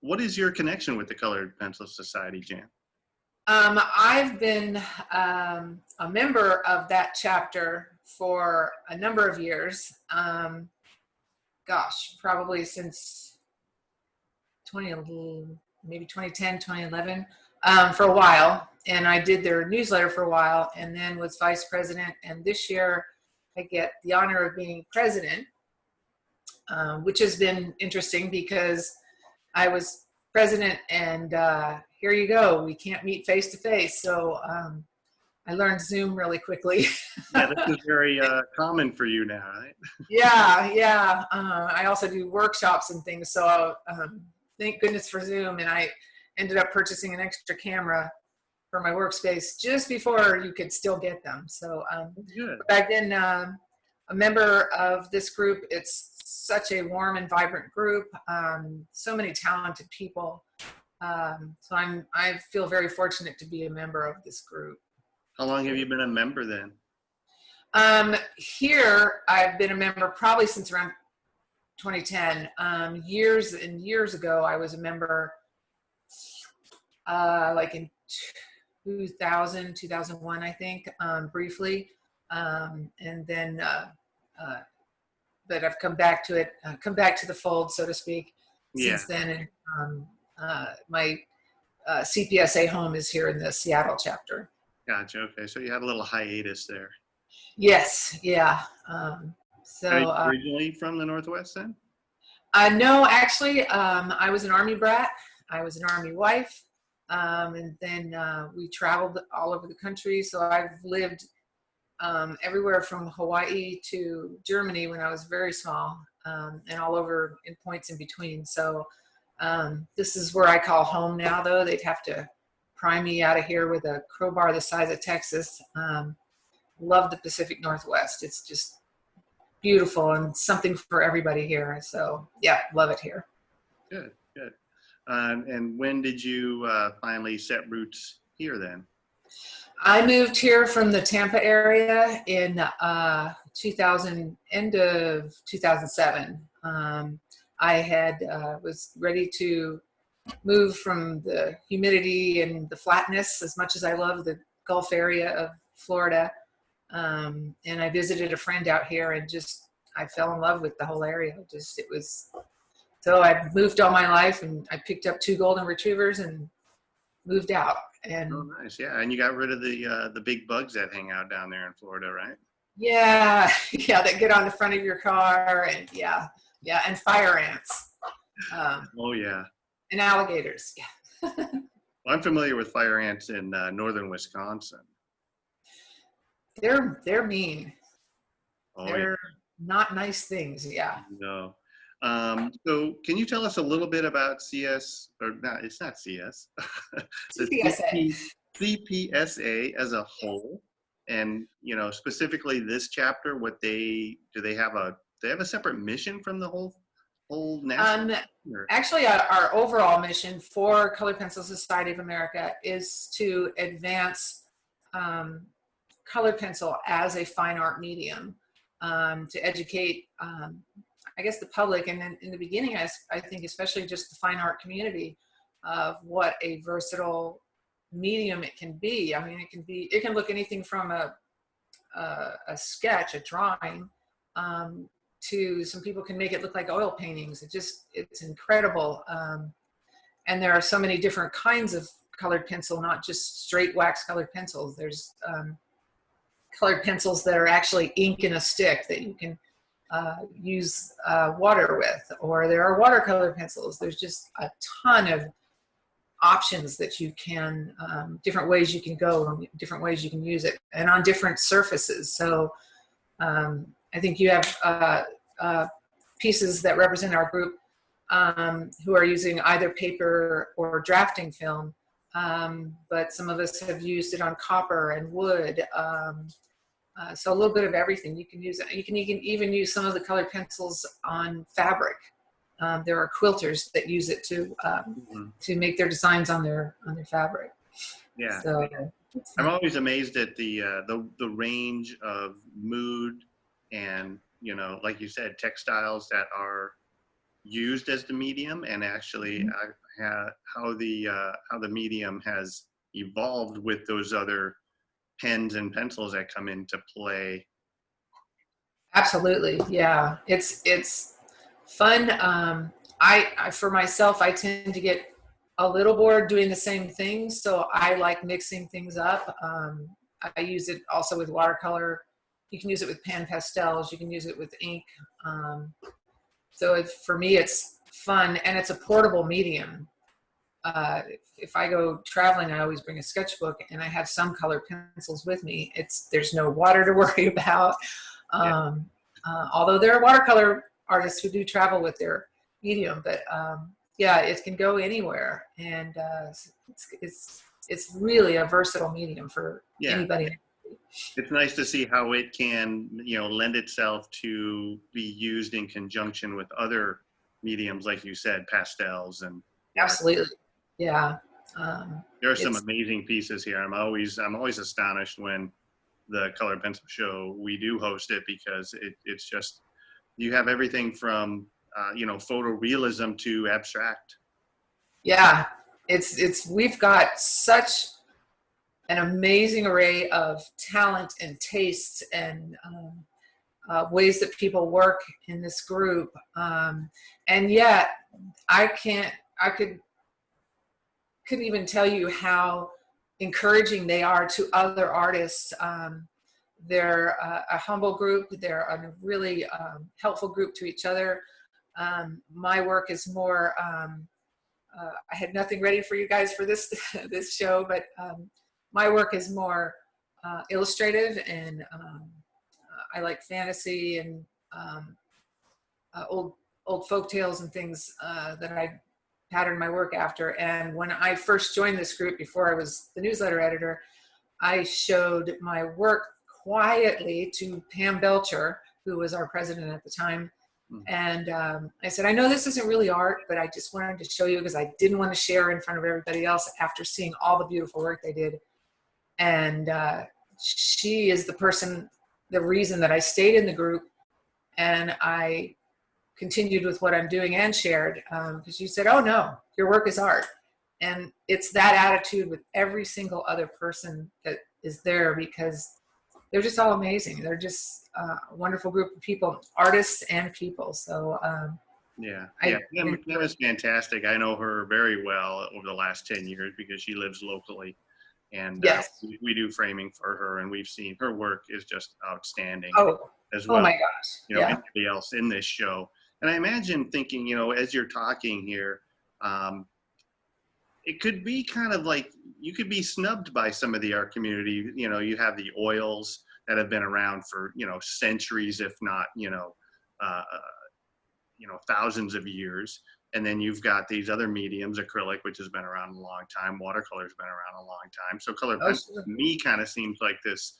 what is your connection with the Colored Pencil Society, Jan? I've been a member of that chapter for a number of years. Gosh, probably since 2011, maybe 2010, 2011, for a while. And I did their newsletter for a while and then was vice president. And this year I get the honor of being president, which has been interesting because I was president and here you go. We can't meet face to face. So I learned Zoom really quickly. Yeah, this is very common for you now, right? Yeah. I also do workshops and things. So thank goodness for Zoom. And I ended up purchasing an extra camera for my workspace just before you could still get them. So I've been a member of this group. It's such a warm and vibrant group. So many talented people. So I feel very fortunate to be a member of this group. How long have you been a member then? Here, I've been a member probably since around 2010. Years and years ago, I was a member like in 2000, 2001, I think, briefly. And then, but I've come back to it, come back to the fold, so to speak, since then. And my CPSA home is here in the Seattle chapter. Gotcha. Okay, so you had a little hiatus there. Yes. Yeah. So are you originally from the Northwest then? No, actually, I was an Army brat. I was an Army wife, and then we traveled all over the country. So I've lived everywhere from Hawaii to Germany when I was very small, and all over in points in between. So this is where I call home now, though. They'd have to pry me out of here with a crowbar the size of Texas. Love the Pacific Northwest. It's just beautiful and something for everybody here. So yeah, love it here. Good. And when did you finally set roots here then? I moved here from the Tampa area in 2000, end of 2007. I had was ready to move from the humidity and the flatness, as much as I love the Gulf area of Florida. And I visited a friend out here and I fell in love with the whole area. So I moved all my life and I picked up 2 golden retrievers and moved out. And oh, nice. Yeah. And you got rid of the big bugs that hang out down there in Florida, right? Yeah. That get on the front of your car and and fire ants. Oh yeah. And alligators. Yeah. Well, I'm familiar with fire ants in northern Wisconsin. They're mean. Oh, they're not nice things. Yeah. No. So can you tell us a little bit about CS, or no, it's not CS, CPSA. CPSA as a whole, and specifically this chapter, do they have a separate mission from the whole national? Actually, our overall mission for Colored Pencil Society of America is to advance colored pencil as a fine art medium, to educate, I guess, the public, and then in the beginning, I think especially just the fine art community, of what a versatile medium it can be. I mean, it can look anything from a sketch, a drawing, to some people can make it look like oil paintings. It's incredible. And there are so many different kinds of colored pencil, not just straight wax colored pencils. There's colored pencils that are actually ink in a stick that you can use water with, or there are watercolor pencils. There's just a ton of options that you can, different ways you can go, different ways you can use it, and on different surfaces. So I think you have pieces that represent our group who are using either paper or drafting film, but some of us have used it on copper and wood. So a little bit of everything. You can use it. You can even use some of the colored pencils on fabric. There are quilters that use it to make their designs on their fabric. Yeah. So, I'm always amazed at the range of mood and, like you said, textiles that are used as the medium, and actually how the medium has evolved with those other pens and pencils that come into play. Absolutely, yeah. It's fun. I for myself, I tend to get a little bored doing the same things, so I like mixing things up. I use it also with watercolor. You can use it with pan pastels. You can use it with ink. So for me, it's fun, and it's a portable medium. If I go traveling, I always bring a sketchbook, and I have some colored pencils with me. There's no water to worry about. Although there are watercolor artists who do travel with their medium, but yeah, it can go anywhere, and it's really a versatile medium for anybody. It's nice to see how it can, lend itself to be used in conjunction with other mediums, like you said, pastels and. Absolutely, yeah. There are some amazing pieces here. I'm always astonished when the Color Pencil Show, we do host it, because it's just, you have everything from photorealism to abstract. Yeah, we've got such an amazing array of talent and tastes and ways that people work in this group, and yet I couldn't even tell you how encouraging they are to other artists. They're a humble group. They're a really helpful group to each other. My work is more, I had nothing ready for you guys for this this show, but my work is more illustrative, and I like fantasy and old folk tales and things that I pattern my work after. And when I first joined this group, before I was the newsletter editor, I showed my work quietly to Pam Belcher, who was our president at the time. And I said, I know this isn't really art, but I just wanted to show you, because I didn't want to share in front of everybody else after seeing all the beautiful work they did. And she is the reason that I stayed in the group, and I continued with what I'm doing and shared, because you said, oh no, your work is art. And it's that attitude with every single other person that is there, because they're just all amazing. They're just a wonderful group of people, artists and people. So Pam is fantastic. I know her very well over the last 10 years because she lives locally, and we do framing for her, and we've seen her work is just outstanding as well. Oh my gosh. Anybody else in this show. And I imagine thinking, as you're talking here, it could be kind of like you could be snubbed by some of the art community. You have the oils that have been around for, centuries, if not, thousands of years. And then you've got these other mediums, acrylic, which has been around a long time. Watercolor's been around a long time. So color pencil to me kind of seems like this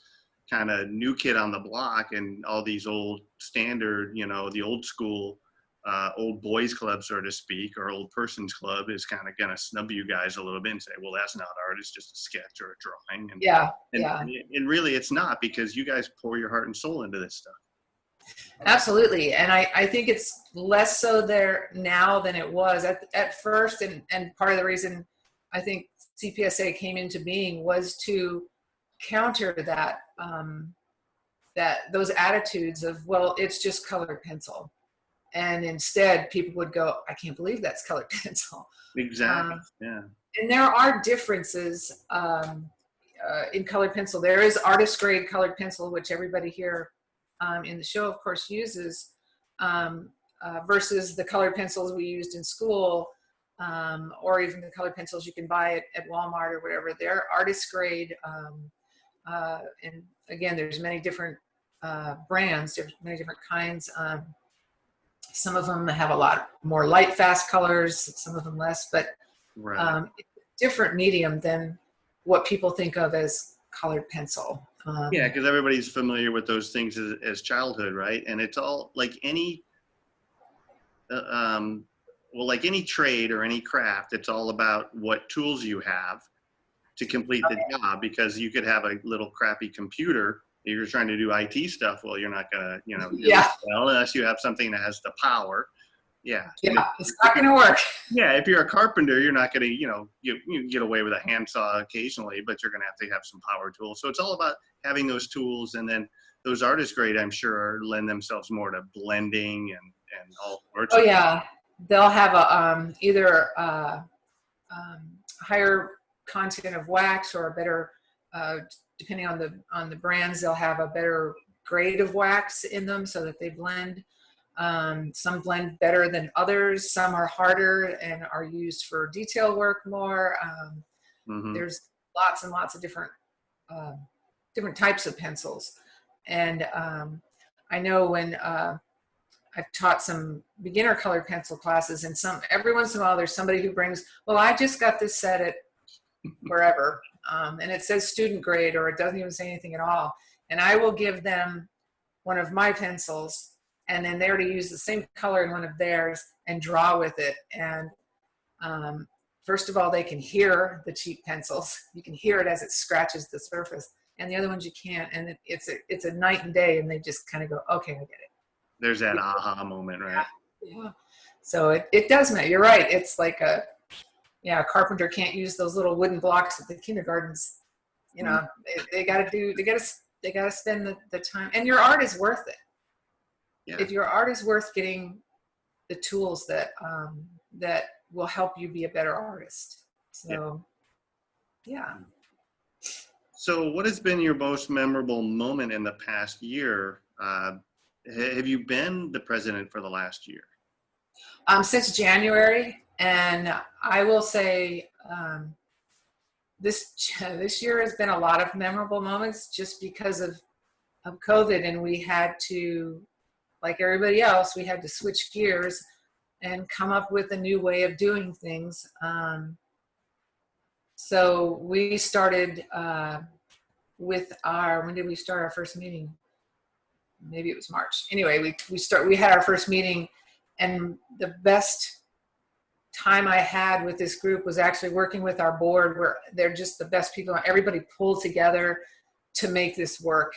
kind of new kid on the block, and all these old standard, the old school, old boys club, so to speak, or old person's club is kind of going to snub you guys a little bit and say, well, that's not art, it's just a sketch or a drawing. And really it's not, because you guys pour your heart and soul into this stuff. Absolutely. And I think it's less so there now than it was at first. And part of the reason I think CPSA came into being was to counter that, those attitudes of, well, it's just colored pencil. And instead people would go, I can't believe that's colored pencil. Exactly. And there are differences in colored pencil. There is artist grade colored pencil, which everybody here in the show, of course, uses, versus the colored pencils we used in school, or even the colored pencils you can buy at Walmart or whatever. They're artist grade. And again, there's many different brands, many different kinds. Some of them have a lot more light, fast colors, some of them less, but it's a different medium than what people think of as colored pencil. Because everybody's familiar with those things as childhood, right? And it's all like any, like any trade or any craft, it's all about what tools you have to complete the job, because you could have a little crappy computer. If you're trying to do IT stuff, well, you're not gonna, do it well unless you have something that has the power. Yeah. Yeah, it's not going to work. Yeah, if you're a carpenter, you're not going to, you get away with a handsaw occasionally, but you're going to have some power tools. So it's all about having those tools, and then those artist grade, I'm sure, lend themselves more to blending and all sorts. Oh yeah, they'll have a either higher content of wax or a better, depending on the brands, they'll have a better grade of wax in them so that they blend. Some blend better than others. Some are harder and are used for detail work more. There's lots and lots of different types of pencils. And I know when I've taught some beginner colored pencil classes, and every once in a while there's somebody who brings, well, I just got this set at wherever, and it says student grade, or it doesn't even say anything at all. And I will give them one of my pencils, and then they're to use the same color in one of theirs and draw with it. And first of all, they can hear the cheap pencils. You can hear it as it scratches the surface, and the other ones you can't. And it's a night and day, and they just kind of go, okay, I get it. There's that aha moment, right? Yeah. So it does matter. You're right. It's like a carpenter can't use those little wooden blocks at the kindergartens. They got to spend the time, and your art is worth it. Yeah. If your art is worth getting the tools that will help you be a better artist. So, yeah. So what has been your most memorable moment in the past year? Have you been the president for the last year? Since January, and I will say this year has been a lot of memorable moments just because of COVID, and we had to, like everybody else, we had to switch gears and come up with a new way of doing things. So we started with when did we start our first meeting? Maybe it was March. Anyway, we had our first meeting, and the best time I had with this group was actually working with our board, where they're just the best people. Everybody pulled together to make this work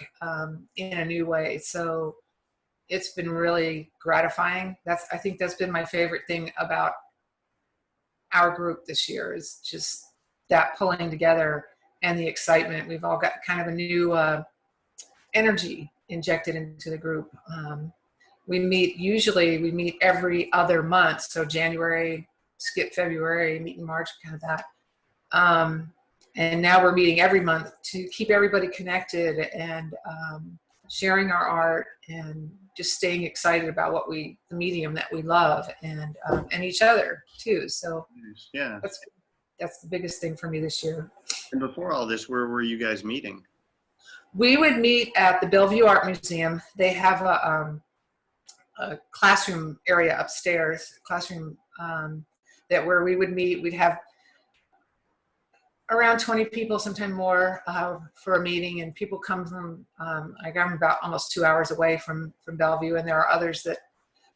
in a new way. So it's been really gratifying. I think that's been my favorite thing about our group this year, is just that pulling together and the excitement. We've all got kind of a new energy injected into the group. We meet every other month. So January, skip February, meet in March, kind of that. And now we're meeting every month to keep everybody connected and sharing our art and just staying excited about the medium that we love, and each other too. So yeah, that's the biggest thing for me this year. And before all this, where were you guys meeting? We would meet at the Bellevue Art Museum. They have a classroom area upstairs, that where we would meet. We'd have around 20 people, sometime more, for a meeting, and people come from, I'm about almost 2 hours away from Bellevue, and there are others that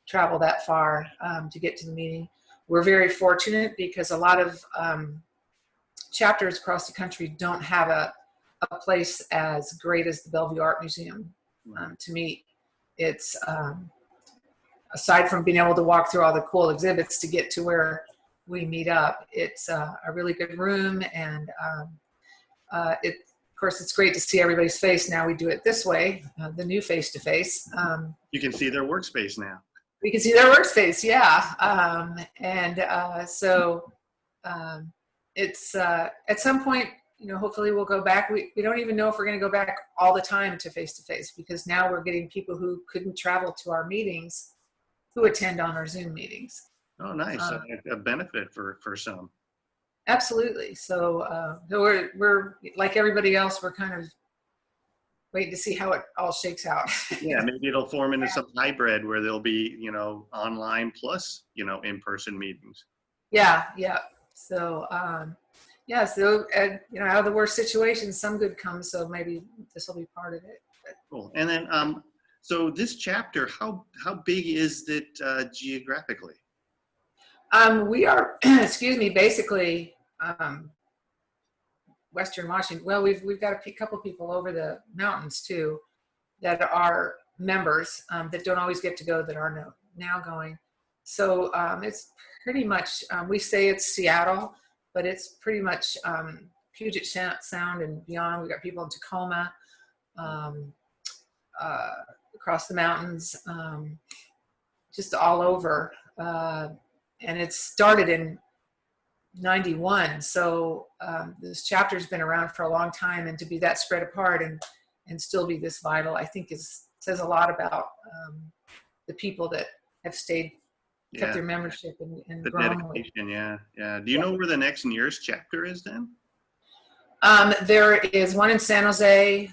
travel that far to get to the meeting. We're very fortunate because a lot of chapters across the country don't have a place as great as the Bellevue Art Museum to meet. It's, aside from being able to walk through all the cool exhibits to get to where we meet up, it's a really good room, and of course, it's great to see everybody's face. Now we do it this way, the new face-to-face. You can see their workspace now. We can see their workspace, yeah. So it's at some point, hopefully we'll go back. We don't even know if we're going to go back all the time to face-to-face, because now we're getting people who couldn't travel to our meetings who attend on our Zoom meetings. Oh, nice. A benefit for some. Absolutely. So we're like everybody else, we're kind of waiting to see how it all shakes out. Yeah, maybe it'll form into some hybrid where there'll be, online plus, in-person meetings. Yeah. So, so out of the worst situations, some good comes. So maybe this will be part of it. But. Cool. And then, so this chapter, how big is it geographically? We are, basically Western Washington. Well, we've got a couple people over the mountains too that are members that don't always get to go, that are now going. So it's pretty much, we say it's Seattle, but it's pretty much Puget Sound and beyond. We've got people in Tacoma, across the mountains, just all over. And it started in 91. So this chapter's been around for a long time, and to be that spread apart and still be this vital, I think says a lot about the people that have stayed, kept their membership and the grown. dedication. Yeah. Do you know where the next nearest chapter is then? There is one in San Jose,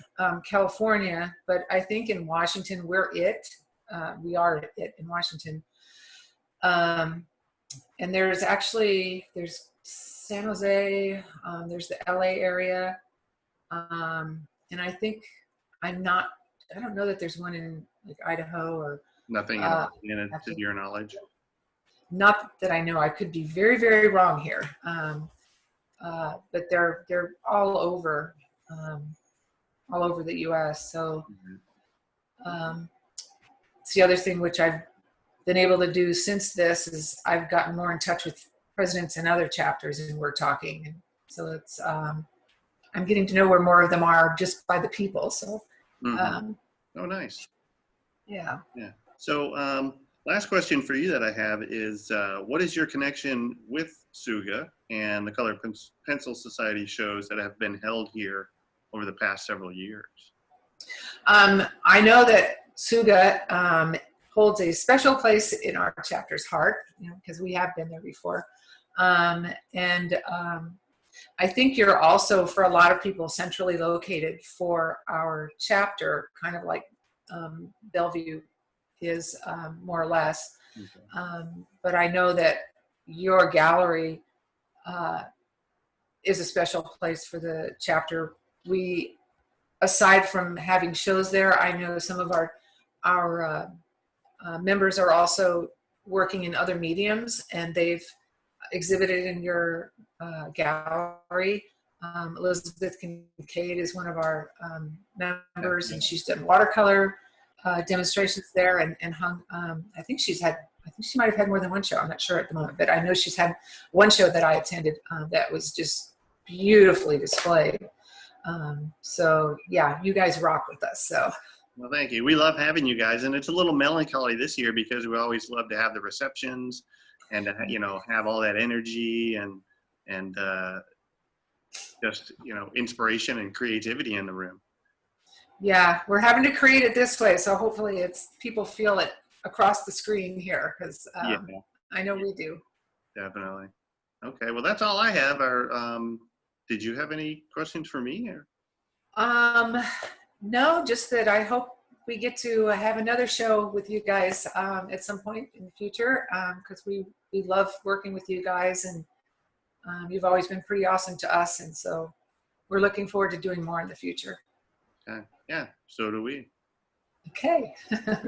California, but I think in Washington we are it in Washington. And there's San Jose, there's the LA area, and I don't know that there's one in like Idaho or Nothing in it to your knowledge. Not that I know. I could be very, very wrong here. But they're all over the U.S. So it's the other thing which I've been able to do since this is I've gotten more in touch with presidents in other chapters, and we're talking. And so it's I'm getting to know where more of them are just by the people. So oh, nice. Yeah. So last question for you that I have is, what is your connection with Tsuga and the Color Pencil Society shows that have been held here over the past several years? I know that Tsuga holds a special place in our chapter's heart, because we have been there before. I think you're also, for a lot of people, centrally located for our chapter, kind of like Bellevue is, more or less. Okay. But I know that your gallery is a special place for the chapter. We, aside from having shows there, I know some of our members are also working in other mediums, and they've exhibited in your gallery. Elizabeth Kincaid is one of our members, and she's done watercolor demonstrations there, and hung. I think she might have had more than one show. I'm not sure at the moment, but I know she's had one show that I attended that was just beautifully displayed. So yeah, you guys rock with us. So. Well, thank you. We love having you guys, and it's a little melancholy this year because we always love to have the receptions and to, have all that energy and just inspiration and creativity in the room. Yeah, we're having to create it this way, so hopefully people feel it across the screen here, because I know we do. Definitely. Okay, well that's all I have. Did you have any questions for me? Or? No, just that I hope we get to have another show with you guys at some point in the future, because we love working with you guys, and you've always been pretty awesome to us, and so we're looking forward to doing more in the future. Yeah, so do we. Okay.